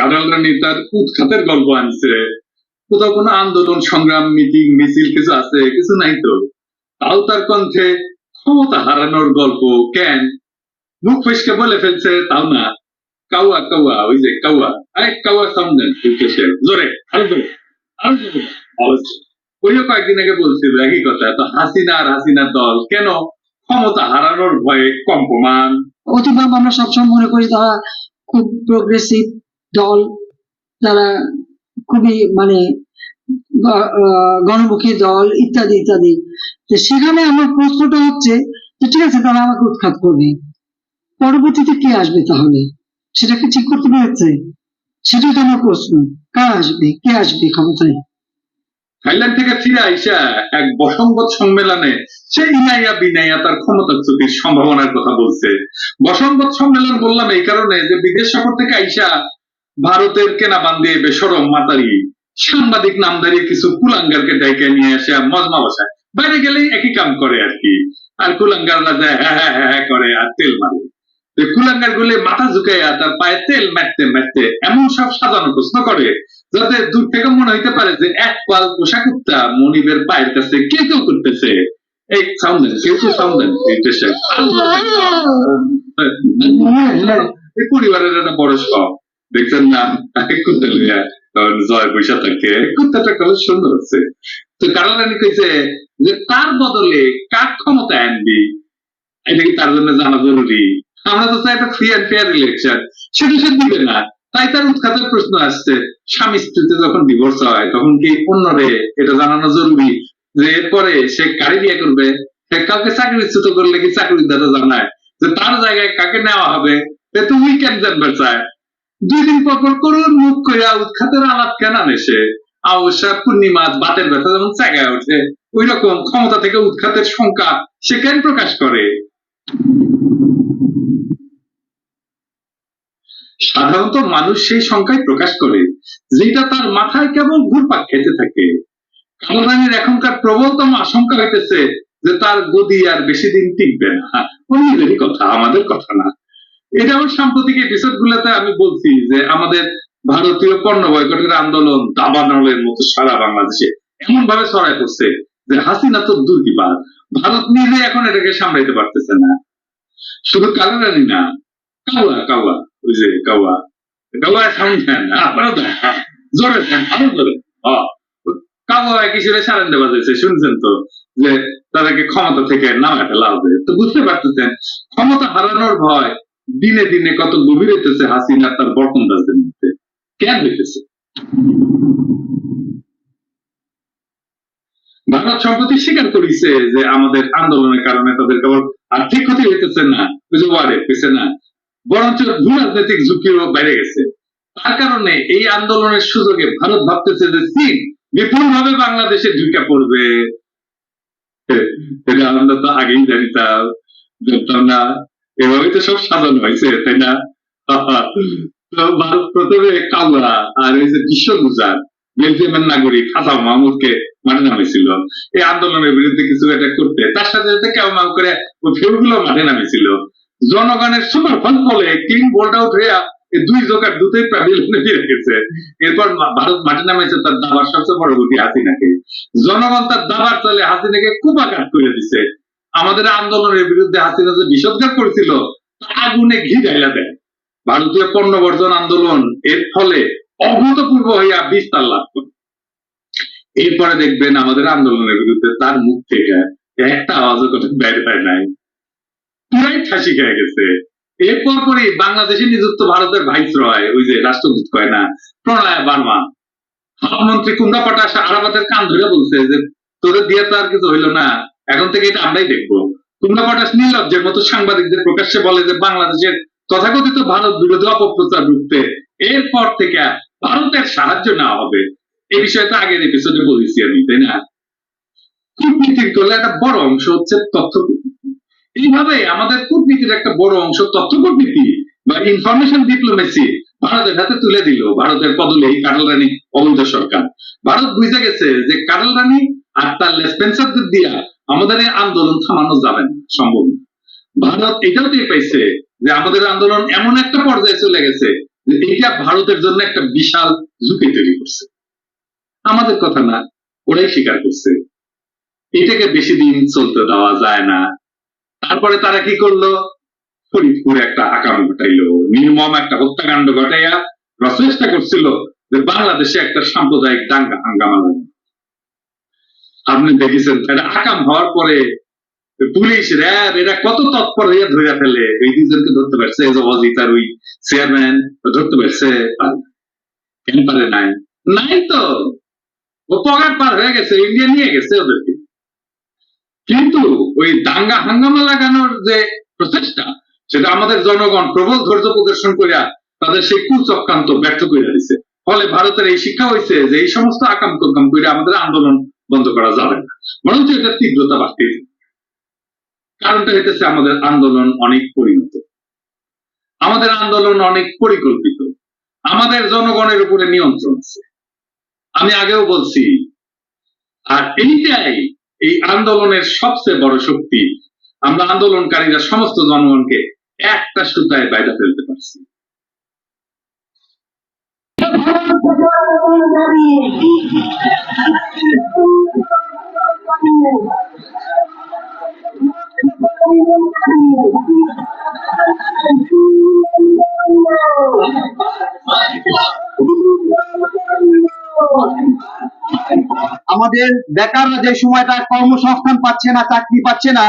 কাঁঠাল রানী তার উৎখাতের গল্প আনছে, কোথাও কোনো আন্দোলন সংগ্রাম মিটিং মিছিল কিছু আছে? কিছু নাই তো। তাও তার কণ্ঠে ক্ষমতা হারানোর গল্প। কেন মুখ ফসকে বলে ফেলছে তাও না? কাউয়া কাউয়া, ওই যে কাউয়া, আরে কাউয়া সাউন্ড দেন জোরে, আরো জোরে, আরো জোরে। ওইও কয়েকদিন আগে বলছিল একই কথা। তো হাসিনা আর হাসিনার দল কেন ক্ষমতা হারানোর ভয়ে কম্পমান? অতিভাব আমরা সবসময় মনে করি তারা খুব প্রোগ্রেসিভ দল, তারা খুবই মানে গণমুখী দল ইত্যাদি ইত্যাদি। তো সেখানে আমার প্রশ্নটা হচ্ছে যে ঠিক আছে তারা আমাকে উৎখাত করবে, পরবর্তীতে কে আসবে তাহলে? সেটা কি ঠিক করতে পেরেছে? সেটাই তো আমার প্রশ্ন। কার আসবে, কে আসবে ক্ষমতায়? থাইল্যান্ড থেকে ফিরে আইসা এক বসংবত সম্মেলনে সে ইনাইয়া বিনাইয়া তার ক্ষমতাচ্যুতির সম্ভাবনার কথা বলছে। বসংবত সম্মেলন বললাম এই কারণে যে বিদেশ সফর থেকে আইসা ভারতের কেনা বান্ধে বেসরম মাতারি সাংবাদিক নামদারি কিছু কুলাঙ্গারকে ডাইকে নিয়ে আসে মজমা বসায়। বাইরে গেলেই একই কাম করে আর কি। আর কুলাঙ্গাররা যায় হ্যাঁ হ্যাঁ হ্যাঁ করে আর তেল মারে। কুলাঙ্গার গুলি মাথা ঝুঁকাইয়া তার পায়ে তেল মারতে মারতে এমন সব সাজানো প্রশ্ন করে যাতে দূর থেকে মনে হইতে পারে যে এক পাল পোশাক উত্তা মনিবের পায়ের কাছে কেউ কেউ করতেছে। এই সাউন্ড দেন, কেউ কেউ সাউন্ড দেন। এই পরিবারের একটা বড় শখ দেখছেন না? কুত্তা লইয়া জয় বৈশা থাকে, কুত্তাটা কত সুন্দর হচ্ছে। তো কারণ রানী কইছে যে তার বদলে কার ক্ষমতা আনবি, এটা কি তার জন্য জানা জরুরি? আমরা তো চাই একটা ফ্রি অ্যান্ড ফেয়ার ইলেকশন, সেটা সে দিবে না। তাই তার উৎখাতের প্রশ্ন আসছে। স্বামী স্ত্রীতে যখন ডিভোর্স হয় তখন কি অন্যরে এটা জানানো জরুরি যে এরপরে সে কারে বিয়ে করবে? কাউকে চাকরিচ্যুত করলে কি চাকরির দাদা জানায় যে তার জায়গায় কাকে নেওয়া হবে? তুমি কেন জানবার চায়? 2 দিন পর পর করুন মুখ কইরা উৎখাতের আলাপ কেন আনে সে? অবশ্য পূর্ণিমা বাতের ব্যথা যেমন জায়গায় ওঠে, ওই রকম ক্ষমতা থেকে উৎখাতের শঙ্কা সে কেন প্রকাশ করে? সাধারণত মানুষ সেই সংখ্যায় প্রকাশ করে যেটা তার মাথায় কেবল ঘুরপাক খেতে থাকে। কালো রানীর এখনকার প্রবলতম আশঙ্কা হইতেছে যে তার গদি আর বেশি দিন টিকবে না। অন্যদেরই কথা, আমাদের কথা না। এটা আমার সাম্প্রতিক এপিসোড গুলোতে আমি বলছি যে আমাদের ভারতীয় পণ্য বয়কটের আন্দোলন দাবানলের মতো সারা বাংলাদেশে এমন ভাবে ছড়ায় পড়ছে যে হাসিনা তো দুর্বিপাক, ভারত নিজে এখন এটাকে সামলাইতে পারতেছে না। শুধু কালো রানী না, কাওয়া কাওয়া, ওই যে কাওয়া কাওয়া সাউন্ড দেন, আপনারা দেন জোরে দেন, আরো জোরে। কাওয়া কিসের সারেন্ডে বাজাইছে শুনছেন তো, যে তাদেরকে ক্ষমতা থেকে নামায় ফেলা হবে। তো বুঝতে পারতেছেন ক্ষমতা হারানোর ভয় দিনে দিনে কত গভীর হইতেছে হাসিনা তার বরকন্দাজদের মধ্যে। কেন হইতেছে? ভারত সম্প্রতি স্বীকার করেছে যে আমাদের আন্দোলনের কারণে তাদের কেবল আর্থিক ক্ষতি হইতেছে না, না, বরঞ্চ ভূ রাজনৈতিক ঝুঁকিও বেড়ে গেছে। তার কারণে এই আন্দোলনের সুযোগে ভারত ভাবতেছে যে চীন বিপুল ভাবে বাংলাদেশে ঢুকে পড়বে। এটা আমরা তো আগেই জানতাম, জানতাম না? এভাবেই তো সব সাজানো হয়েছে, তাই না? তো ভারত প্রথমে কামরা আর এই যে বিশ্ব গুজার বেলজিয়ামের নাগরিক হাসান মাহমুদকে মাঠে নামেছিল এই আন্দোলনের বিরুদ্ধে কিছু একটা করতে। তার সাথে সাথে কেমন করে ওই ফেউগুলো মাঠে নামেছিল। জনগণের সুপার ফল বলে ক্লিন বোল্ড আউট হইয়া এই দুই জোকার দুটোই প্যাভিলিয়নে ফিরে গেছে। এরপর ভারত মাঠে নামেছে তার দাবার সবচেয়ে বড় গুটি হাসিনাকে। জনগণ তার দাবার চলে হাসিনাকে কুপাঘাত করে দিছে। আমাদের আন্দোলনের বিরুদ্ধে হাসিনা যে বিষোদ্গার করেছিল আগুনে ঘি ঢাইলা দেয়। ভারতীয় পণ্য বর্জন আন্দোলন এর ফলে অভূতপূর্ব হইয়া বিস্তার লাভ করে। এরপরে দেখবেন আমাদের আন্দোলনের বিরুদ্ধে তার মুখ থেকে একটা আওয়াজও করে বের হয় নাই, পুরাই ফাঁসি খেয়ে গেছে। এরপর পরই বাংলাদেশে নিযুক্ত ভারতের ভাইসরয়, ওই যে রাষ্ট্রদূত কয় না, প্রণয় বার্মা, মন্ত্রী কুমড়া পাটা আরাফাতের কান ধরে বলছে যে তোদের দিয়ে তো আর কিছু হইলো না, এখন থেকে এটা আমরাই দেখবো। কুমড়া পাটাস নির্লজ্জের মতো সাংবাদিকদের প্রকাশ্যে বলে যে বাংলাদেশের তথাকথিত ভারত বিরোধী অপপ্রচার রুখতে এরপর থেকে ভারতের সাহায্য নেওয়া হবে। এই বিষয়ে তো আগের এপিসোডে বলেছি আমি, তাই না? কূটনীতির করলে একটা বড় অংশ হচ্ছে তথ্য কূটনীতি। এইভাবে আমাদের কূটনীতির একটা বড় অংশ তথ্য কূটনীতি বা ইনফরমেশন ডিপ্লোমেসি ভারতের হাতে তুলে দিল ভারতের পদলেই কাটাল রানী অবৈধ সরকার। ভারত বুঝে গেছে যে কাটাল রানী আর তার লেসপেন্সারদের দিয়া আমাদের এই আন্দোলন থামানো যাবে না, সম্ভব না। ভারত এটাও টের পাইছে যে আমাদের আন্দোলন এমন একটা পর্যায়ে চলে গেছে যে এটা ভারতের জন্য একটা বিশাল ঝুঁকি তৈরি করছে। আমাদের কথা না, ওরাই স্বীকার করছে এটাকে বেশি দিন চলতে দেওয়া যায় না। তারপরে তারা কি করলো, ফরিদপুরে একটা আকাম ঘটাইলো, নির্মম একটা হত্যাকাণ্ড ঘটাইয়া চেষ্টা করছিল যে বাংলাদেশে একটা সাম্প্রদায়িক দাঙ্গা হাঙ্গামা লাগে। আপনি দেখেছেন এটা আকাম হওয়ার পরে পুলিশ র্যাব এরা কত তৎপর হইয়া ধরে ফেলে, এই দুজনকে ধরতে পারছে, অজিত আর ওই চেয়ারম্যান ধরতে পারছে, কেন পারে নাই? নাই তো, ও পগার পার হয়ে গেছে, ইন্ডিয়া নিয়ে গেছে ওদেরকে। কিন্তু ওই দাঙ্গা হাঙ্গামা লাগানোর যে প্রচেষ্টা, সেটা আমাদের জনগণ প্রবল ধৈর্য প্রদর্শন করিয়া তাদের সেই কুচক্রান্ত ব্যর্থ করে দিচ্ছে। ফলে ভারতের এই শিক্ষা হয়েছে যে এই সমস্ত আকাম কুকাম করে আমাদের আন্দোলন বন্ধ করা যাবে না, বরঞ্চ এটা তীব্রতা বাড়তে। কারণটা হইতেছে আমাদের আন্দোলন অনেক পরিণত, আমাদের আন্দোলন অনেক পরিকল্পিত, আমাদের জনগণের উপরে নিয়ন্ত্রণ আছে। আমি আগেও বলছি, আর এইটাই এই আন্দোলনের সবচেয়ে বড় শক্তি। আমরা আন্দোলনকারীরা সমস্ত জনগণকে একটা সুতায় বাইরে ফেলতে পারছি। আমাদের বেকাররা যে সময়টা কর্মসংস্থান পাচ্ছে না, চাকরি পাচ্ছে না,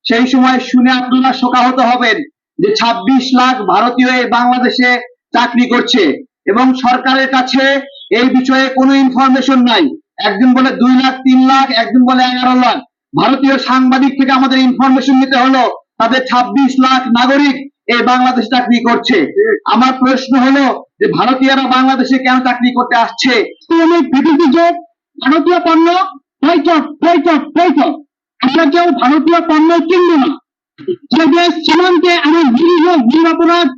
সেই সময় শুনে আপনারা শোকাহত হবেন যে 26 লাখ ভারতীয় এই বাংলাদেশে চাকরি করছে এবং সরকারের কাছে এই বিষয়ে কোনো ইনফরমেশন নাই। একজন বলে 2 লাখ, 3 লাখ, একজন বলে 11 লাখ। ভারতীয় সাংবাদিক থেকে আমাদের ইনফরমেশন নিতে হলো তাদের 26 লাখ নাগরিক এই বাংলাদেশ চাকরি করছে। আমার প্রশ্ন হলো যে ভারতীয়রা বাংলাদেশে কেন চাকরি করতে আসছে? ভারতীয় পণ্য আমরা কেউ ভারতীয় পণ্য কিনবো না। যে দেশ সীমান্তে আমার নিরীহ নিরপরাধ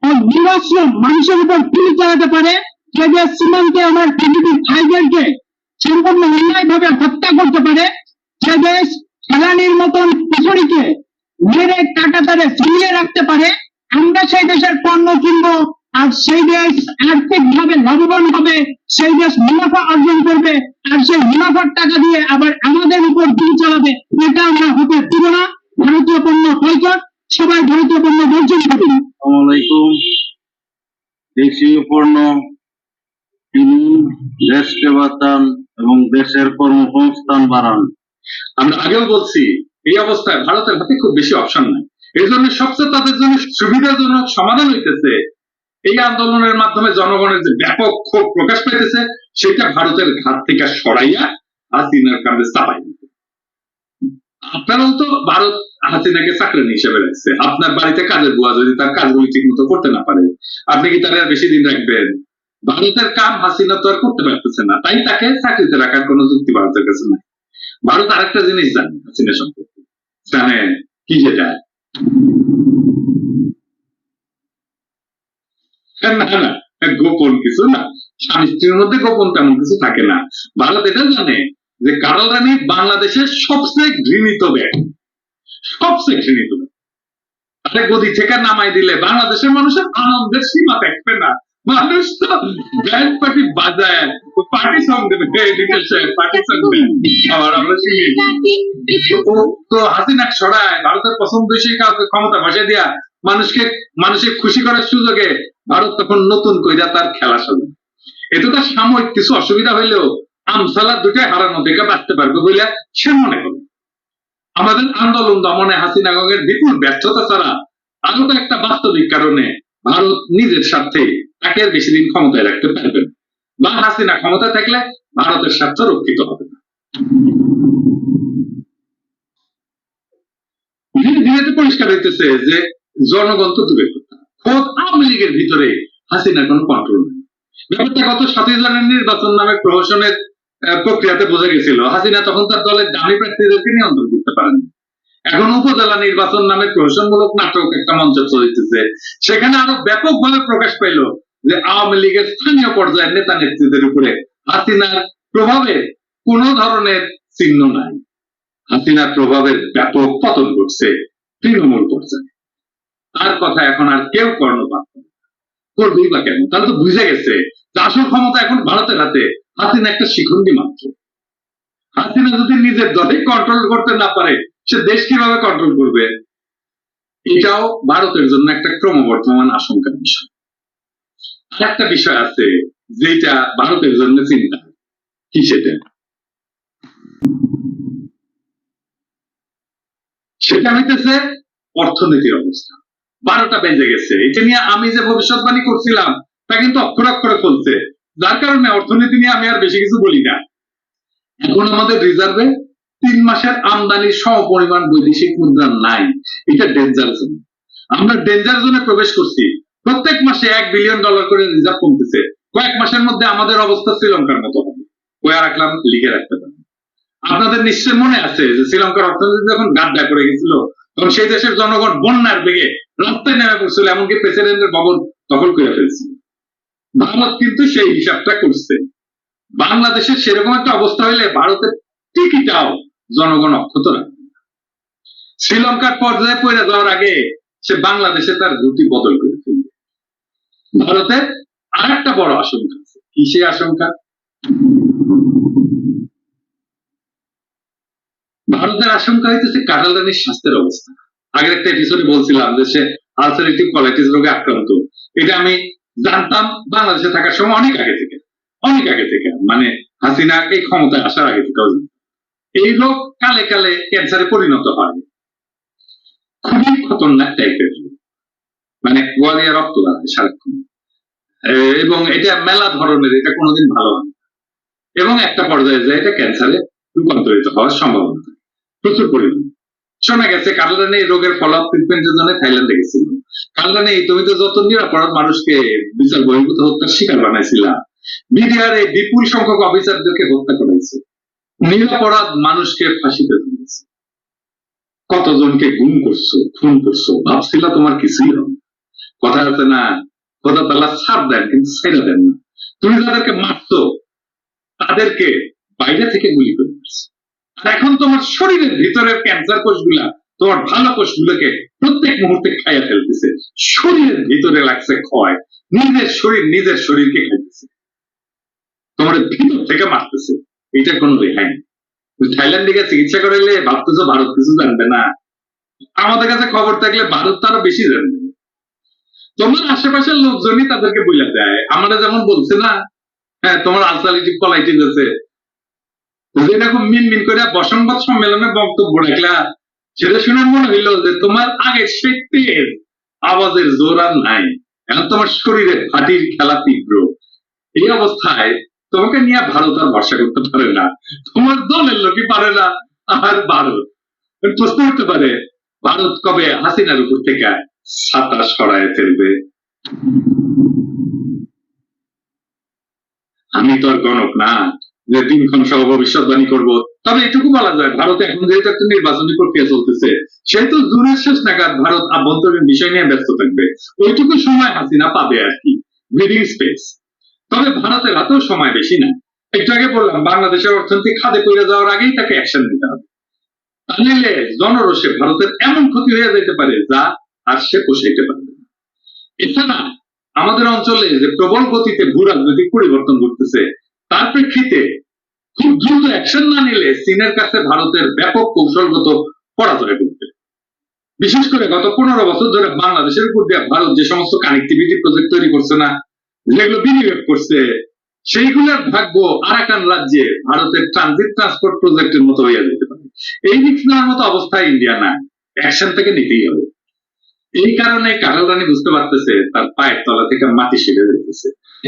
ও নিরাশ্রম মানুষের উপর গুলি চালাতে পারে, যে দেশ সীমান্তে আমার পৃথিবীর ভাইদেরকে সম্পূর্ণ অন্যায় ভাবে হত্যা করতে পারে, যে দেশ ফেলানির মতন কিশোরীকে মেরে কাটাতারে ঝুলিয়ে রাখতে পারে, আমরা সেই দেশের পণ্য কিনবো। আর সেই দেশ আর্থিক ভাবে লাভবান হবে, সেই দেশ মুনাফা অর্জন করবে, আর সেই মুনাফার টাকা দিয়ে আবার আমাদের উপর গুলি চালাবে। এটা আমরা হতে দিব না। ভারতীয় পণ্য বয়কট, সবাই ভারতীয় পণ্য বর্জন করুন। আসসালামু আলাইকুম। দেশীয় পণ্য কিনুন, দেশকে বাঁচান এবং দেশের কর্মসংস্থান বাড়ান। আমরা আগেও বলছি এই অবস্থায় ভারতের হাতে খুব বেশি অপশন নাই। এই জন্য সবচেয়ে তাদের জন্য সুবিধাজনক সমাধান হইতেছে এই আন্দোলনের মাধ্যমে জনগণের যে ব্যাপক ক্ষোভ প্রকাশ পাইতেছে সেটা ভারতের ঘাট থেকে সরাইয়া হাসিনার কাঁধে চাপাই দিতে। আপনারাও তো ভারত হাসিনাকে চাকরানি হিসেবে রাখছে। আপনার বাড়িতে কাজের বুয়া যদি তার কাজগুলি ঠিক মতো করতে না পারে, আপনি কি তার আর বেশি দিন রাখবেন? ভারতের কাম হাসিনা তো আর করতে পারতেছে না, তাই তাকে চাকরিতে রাখার কোনো যুক্তি ভারতের কাছে নাই। ভারত আরেকটা জিনিস জানে হাসিনা সম্পর্কে, জানে কি যেটা না না গোপন কিছু না, স্বামী স্ত্রীর মধ্যে গোপন তেমন কিছু থাকে না। ভারত এটা জানে যে কারল রানী বাংলাদেশের সবচেয়ে ঘৃণিত ব্যক্তি, সবচেয়ে ঘৃণিত ব্যক্তি। তাকে গদি থেকে নামাই দিলে বাংলাদেশের মানুষের আনন্দের সীমা থাকবে না। মানুষ তো ব্যান্ড পার্টি বাজায়, পার্টি সং দেবে, পার্টি সং দেবে। আবার আমরা শুনি তো হাসিনা ছড়ায় ভারতের পছন্দসই কাউকে ক্ষমতা বসে দিয়া মানুষকে খুশি করার সুযোগে ভারত তখন নতুন কইরা তার খেলা শুরু। এতে তার সাময়িক কিছু অসুবিধা হইলেও আমসালা দুটাই হারানো থেকে বাঁচতে পারবে বলে সে মনে করে। আমাদের আন্দোলন দমনে হাসিনা গঙ্গের বিপুল ব্যর্থতা ছাড়া আরো তো একটা বাস্তবিক কারণে ভারত নিজের স্বার্থে তাকে আর বেশি দিন ক্ষমতায় রাখতে পারবে না, বা হাসিনা ক্ষমতায় থাকলে ভারতের স্বার্থ রক্ষিত হবে না। ধীরে ধীরে পরিষ্কার হইতেছে যে জনগণ তো দূরের কথা, খোদ আওয়ামী লীগের ভিতরে হাসিনার কোনো কন্ট্রোল নেই। ব্যাপারটা গত 7 জানুয়ারি নির্বাচন নামে প্রহসনের প্রক্রিয়াতে বোঝা গেছিল হাসিনা তখন তার দলের দামি প্রার্থীদেরকে নিয়ন্ত্রণ করতে পারেন। এখন উপজেলা নির্বাচন নামে প্রহসনমূলক নাটক একটা মঞ্চ চলতেছে, সেখানে আরো ব্যাপকভাবে প্রকাশ পাইল যে আওয়ামী লীগের স্থানীয় পর্যায়ের নেতা নেত্রীদের উপরে হাসিনার প্রভাবে কোন ধরনের চিহ্ন নাই। হাসিনার প্রভাবের ব্যাপক পতন ঘটছে তৃণমূল পর্যায়ে। তার কথা এখন আর কেউ কর্ণপাত করে। করবেই বা কেন? তারা তো বুঝে গেছে যে আসল ক্ষমতা এখন ভারতের হাতে। হাসিনা একটা শিখন্ডি মাত্র। হাসিনা যদি নিজের দলে কন্ট্রোল করতে না পারে, সে দেশ কিভাবে কন্ট্রোল করবে? এটাও ভারতের জন্য একটা ক্রমবর্ধমান আশঙ্কার বিষয়। আর একটা বিষয় আছে যেটা ভারতের জন্য চিন্তা, কি সেটা? সেটা হইতেছে অর্থনীতির অবস্থা। 12টা বেজে গেছে, এটা নিয়ে আমি যে ভবিষ্যৎবাণী করছিলাম তা কিন্তু অক্ষর অক্ষরে চলছে, যার কারণে অর্থনীতি নিয়ে আমি আর বেশি কিছু বলি না। এখন আমাদের রিজার্ভে 3 মাসের আমদানির সমপরিমাণ বৈদেশিক মুদ্রা নাই। এটা ডেঞ্জার জোন। আমরা ডেঞ্জার জোনে প্রবেশ করছি। প্রত্যেক মাসে $1 বিলিয়ন করে রিজার্ভ কমতেছে। কয়েক মাসের মধ্যে আমাদের অবস্থা শ্রীলঙ্কার মতো হবে। কয়া রাখলাম, লিখে রাখতে পারেন। আপনাদের নিশ্চয় মনে আছে যে শ্রীলঙ্কার অর্থনীতি যখন গাড্ডা করে গেছিল, তখন সেই দেশের জনগণ বন্যার বেগে রাস্তায় নেমে পড়ছিল, এমনকি প্রেসিডেন্টের ভবন দখল করে ফেলছিল। ভারত কিন্তু সেই হিসাবটা করছে। বাংলাদেশের সেরকম একটা অবস্থা হইলে ভারতের টিকিটাও জনগণ অক্ষত রাখবে। শ্রীলঙ্কার পর্যায়ে পড়ে যাওয়ার আগে সে বাংলাদেশে তার গতি বদল করে ফেলবে। ভারতের আর একটা বড় আশঙ্কা আছে। কি সে আশঙ্কা? ভারতের আশঙ্কা হইতেছে কাঁঠাল রানীর স্বাস্থ্যের অবস্থা। আগের একটা এপিসোডে বলছিলাম যে সে আলসারেটিভ কোলাইটিস রোগে আক্রান্ত। এটা আমি জানতাম বাংলাদেশে থাকার সময় অনেক আগে থেকে, মানে হাসিনা এই ক্ষমতায় আসার আগে থেকে। এই রোগ কালে কালে ক্যান্সারে পরিণত হয়। খুবই খতরনাক টাইপের রোগ, মানে গোয়ালিয়া রক্ত বাড়ায় সারাক্ষণ, এবং এটা মেলা ধরনের, এটা কোনোদিন ভালো হয় না, এবং একটা পর্যায়ে যায় এটা ক্যান্সারে রূপান্তরিত হওয়ার সম্ভাবনা থাকে প্রচুর পরিমাণে। শোনা গেছে কালরানি এই রোগের ফলো আপ ট্রিটমেন্টের জন্য থাইল্যান্ডে গেছিল। কালরানি, তুমি তো যত নিরাপরাধ মানুষকে বিচার বহির্ভূত হত্যার শিকার বানাইছিলা, বিডিআর এই বিপুল সংখ্যক অফিসারদেরকে হত্যা করাইছে, নিরাপরাধ মানুষকে ফাঁসিতে ঝুলিয়েছে, কতজনকে গুম করছো, খুন করছো, ভাবছিলা তোমার কিছুই হবে। কথা আছে না, খোদা তাআলা ছাড় দেন কিন্তু ছেড়ে দেন না। তুমি যাদেরকে মারছো তাদেরকে বাইরে থেকে গুলি করে মারছো। আর এখন তোমার শরীরের ভিতরের ক্যান্সার কোষগুলা তোমার ভালো কোষগুলোকে প্রত্যেক মুহূর্তে খাইয়া ফেলতেছে। শরীরের ভিতরে লাগছে ক্ষয়, নিজের শরীরকে খাইতেছে, তোমার ভিতর থেকে মারতেছে। এটা কোনো রেহাই নেই। থাইল্যান্ডে গিয়ে চিকিৎসা করাইলে ভাবতেছো ভারত কিছু জানবে না। আমাদের কাছে খবর থাকলে ভারত তারও বেশি জানবে। তোমার আশেপাশের লোকজনই তাদেরকে বলে দেয়। আমরা যেমন বলছে না, হ্যাঁ তোমার আলসারেটিভ কোলাইটিস আছে, এরকম মিনমিন করে বসংবাদ সম্মেলনে বক্তব্য রাখলা, সেটা শুনে মনে হইলো যে তোমার আগে সেই তেজ আওয়াজের জোর আর নাই। এখন তোমার শরীরে ফাটির খেলা তীব্র। এই অবস্থায় তোমাকে নিয়ে ভারত আর ভরসা করতে পারে না, তোমার দলের লোকই পারে না। আর ভারত প্রশ্ন করতে পারে, ভারত কবে হাসিনার উপর থেকে ছাতা সরায় ফেলবে? আমি তো আর গণক না যে দিনক্ষণ সহ ভবিষ্যৎবাণী করবো। তবে এটুকু বলা যায়, ভারতে এখন যেহেতু একটা নির্বাচনী প্রক্রিয়া চলতেছে, সেহেতু জুনের শেষ নাগাদ ভারত আভ্যন্তরীণ বিষয় নিয়ে ব্যস্ত থাকবে। ওইটুকু সময় হাসিনা পাবে আর কি, ব্রিদিং স্পেস। তবে ভারতের হাতেও সময় বেশি না। একটু আগে বললাম বাংলাদেশের অর্থনীতি খাদে পড়ে যাওয়ার আগেই তাকে অ্যাকশন নিতে হবে। তাহলে জনরোষে ভারতের এমন ক্ষতি হয়ে যেতে পারে যা আর সে পোষাইতে পারবে না। এছাড়া আমাদের অঞ্চলে যে প্রবল গতিতে ভূ রাজনৈতিক পরিবর্তন ঘটতেছে, তার প্রেক্ষিতে খুব দ্রুত অ্যাকশন না নিলে চীনের কাছে ভারতের ব্যাপক কৌশলগত পরাজয় ঘটবে। বিশেষ করে গত 15 বছর ধরে বাংলাদেশের উপর দিয়ে ভারত যে সমস্ত কানেক্টিভিটি প্রজেক্ট তৈরি করছে না, যেগুলো বিনিয়োগ করছে, সেইগুলোর ভাগ্য আরাকান রাজ্যে ভারতের ট্রানজিট ট্রান্সপোর্ট প্রজেক্টের মতো হইয়া যেতে পারে। এই রিস্ক নেওয়ার মতো অবস্থায় ইন্ডিয়া না, অ্যাকশন থেকে নিতেই হবে। এই কারণে কাঁঠাল রানী বুঝতে পারতেছে তার পায়ের তলা থেকে মাটি সেরে যেতেছে,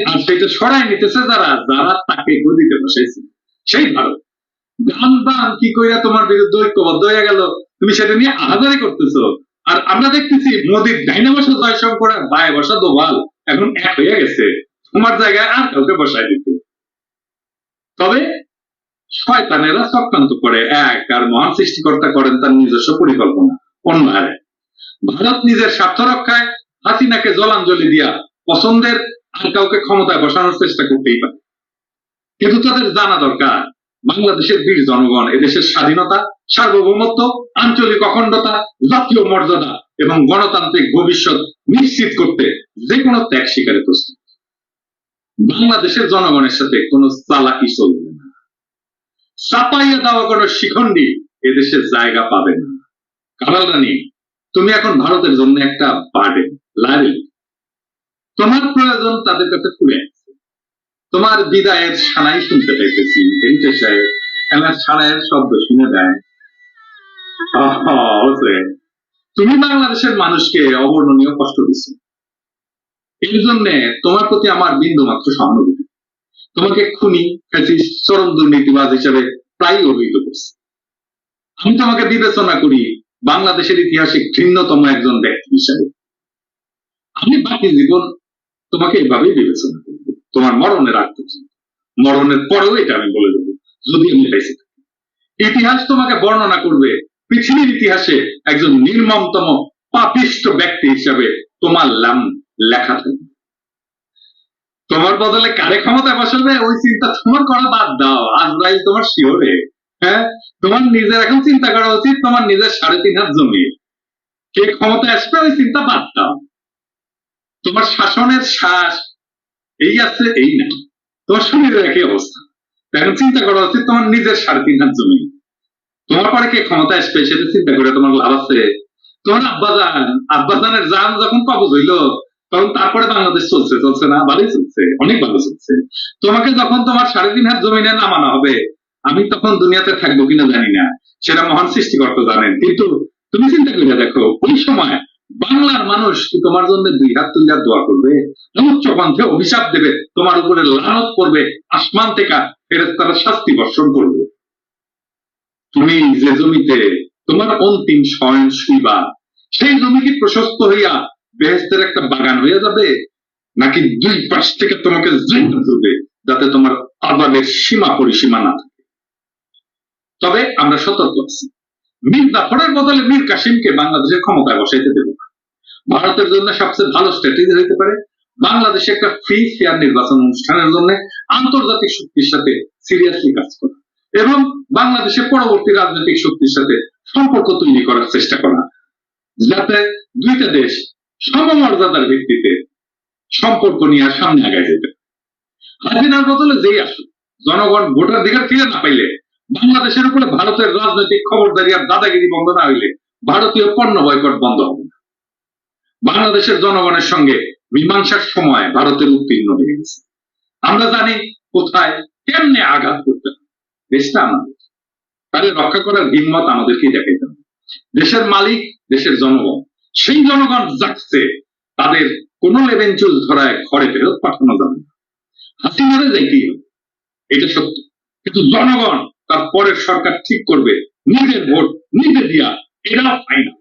আর সেটা সরাই নিতেছে যারা তাকে গদিতে বসাইছে, সেই ভারত। গান বান কি কইরা তোমার বিরুদ্ধে ঐক্যবদ্ধ হয়ে গেল, তুমি সেটা নিয়ে আহাজারি করতেছো। আর আমরা দেখতেছি মোদীর ডাইনে বসা জয়শঙ্কর আর বায়ে বসা দোভাল এখন এক হয়ে গেছে, তোমার জায়গায় আর কাউকে বসাই দিতে। তবে শয়তানেরা চক্রান্ত করে এক, আর মহান সৃষ্টিকর্তা করেন তার নিজস্ব পরিকল্পনা অন্য হারে। ভারত নিজের স্বার্থ রক্ষায় হাসিনাকে জলাঞ্জলি দিয়া পছন্দের আর কাউকে ক্ষমতায় বসানোর চেষ্টা করতেই পারে। কিন্তু তাদের জানা দরকার বাংলাদেশের বীর জনগণ এদেশের স্বাধীনতা, সার্বভৌমত্ব, আঞ্চলিক অখণ্ডতা, জাতীয় মর্যাদা এবং গণতান্ত্রিক ভবিষ্যৎ নিশ্চিত করতে যে কোনো ত্যাগ স্বীকারে প্রস্তুত। বাংলাদেশের জনগণের সাথে কোনো চালাকি চলবে না, চাপাইয়া দেওয়া কোনো শিখণ্ডী এদেশে জায়গা পাবে না। কামাল রানী, তুমি এখন ভারতের জন্য একটা বার্ডেন, লাইবিলিটি। তোমার প্রয়োজন তাদের কাছে ফুরে আছে। তোমার বিদায়ের সানাই শুনতে পাইতেছি, হেরিটেজ সাহেব এলার সানাইয়ের শব্দ শুনে দেয়। হোসেন, তুমি বাংলাদেশের মানুষকে অবর্ণনীয় কষ্ট দিচ্ছ, এই জন্য তোমার প্রতি আমার বিন্দু মাত্র সহানুভূতি। তোমাকে খুনি, ফ্যাসিস্ট, চরম দুর্নীতিবাজ হিসেবে প্রায় অভিহিত করছি। আমি তোমাকে বিবেচনা করি বাংলাদেশের ইতিহাসে ঘৃণ্যতম একজন ব্যক্তি হিসাবে। আমি বাকি জীবন তোমাকে এভাবেই বিবেচনা করবো, তোমার মরণের আগ পর্যন্ত। মরণের পরেও এটা আমি বলে দেবো, যদি আমি বেঁচে থাকি। ইতিহাস তোমাকে বর্ণনা করবে পৃথিবীর ইতিহাসে একজন নির্মমতম পাপিষ্ট ব্যক্তি হিসাবে তোমার নাম লেখা থাকবে। তোমার বদলে কারে ক্ষমতায় বসাবে ওই চিন্তা তোমার করা বাদ দাও। আজরাইল তোমার শিওরে। হ্যাঁ, তোমার নিজের এখন চিন্তা করা উচিত তোমার নিজের 3.5 হাত জমি কে ক্ষমতায় আসবে ওই চিন্তা বাদ দাও। তোমার শাসনের শ্বাস এই আছে এই না, তোমার শরীরের একই অবস্থা। এখন চিন্তা করা উচিত তোমার নিজের 3.5 হাত জমি। তোমার পরে কে ক্ষমতায় আসবে সেটা চিন্তা করে তোমার লাভ আছে? তোমার আব্বাজানের জান যখন কবজ হইলো তখন তারপরে বাংলাদেশ চলছে, চলছে না? ভালোই চলছে, অনেক ভালো চলছে। তোমাকে যখন তোমার 3.5 হাত জমিনে নামানো হবে, আমি তখন দুনিয়াতে থাকবো কিনা জানি না, সেটা মহান সৃষ্টিকর্তা জানেন। কিন্তু তুমি চিন্তা করে দেখো, ওই সময় বাংলার মানুষ কি তোমার জন্য 2 হাত তুলে দোয়া করবে? উচ্চ কণ্ঠে অভিশাপ দেবে, তোমার উপরে লানত করবে, আসমান থেকে ফেরেশতারা শাস্তি বর্ষণ করবে। তুমি যে জমিতে তোমার অন্তিম শয়ন শুইবা, সেই জমি কি প্রশস্ত হইয়া বেহেশতের একটা বাগান হয়ে যাবে, নাকি 2 পাশ থেকে তোমাকে জেলে ধরবে যাতে তোমার আযাবের সীমা পরিসীমা না থাকে? তবে আমরা সতর্ক আছি, মীর জাফরের বদলে মীর কাসিমকে বাংলাদেশের ক্ষমতায় বসাইতে দেব না। ভারতের জন্য সবচেয়ে ভালো স্ট্র্যাটেজি হতে পারে বাংলাদেশে একটা ফ্রি ফেয়ার নির্বাচন অনুষ্ঠানের জন্য আন্তর্জাতিক শক্তির সাথে সিরিয়াসলি কাজ করা এবং বাংলাদেশে পরবর্তী রাজনৈতিক শক্তির সাথে সম্পর্ক তৈরি করার চেষ্টা করা, যাতে দুইটা দেশ সমমর্যাদার ভিত্তিতে সম্পর্ক নিয়ে সামনে আগায় যেতে। হাসিনার বদলে যেই আসুক, জনগণ ভোটাধিকার ফিরে না পাইলে, বাংলাদেশের উপরে ভারতের রাজনৈতিক খবরদারি আর দাদাগিরি বন্ধ না হইলে ভারতীয় পণ্য বয়কট বন্ধ হবে না। বাংলাদেশের জনগণের সঙ্গে মীমাংসার সময় ভারতের উত্তীর্ণ হয়ে গেছে। আমরা জানি কোথায় কেমনে আঘাত করতে হবে। দেশটা আমাদের, তাহলে রক্ষা করার হিম্মত আমাদেরকেই দেখাইতে হবে। দেশের মালিক দেশের জনগণ, সেই জনগণ যাচ্ছে, তাদের কোনো লেবেঞ্চুল ধরায় ঘরে ফেরত পাঠানো যাবে না। হাসিনারে যাইতেই হবে, এটা সত্য। কিন্তু জনগণ তার পরের সরকার ঠিক করবে নিজের ভোট নিজে দিয়া, এটা ফাইনাল।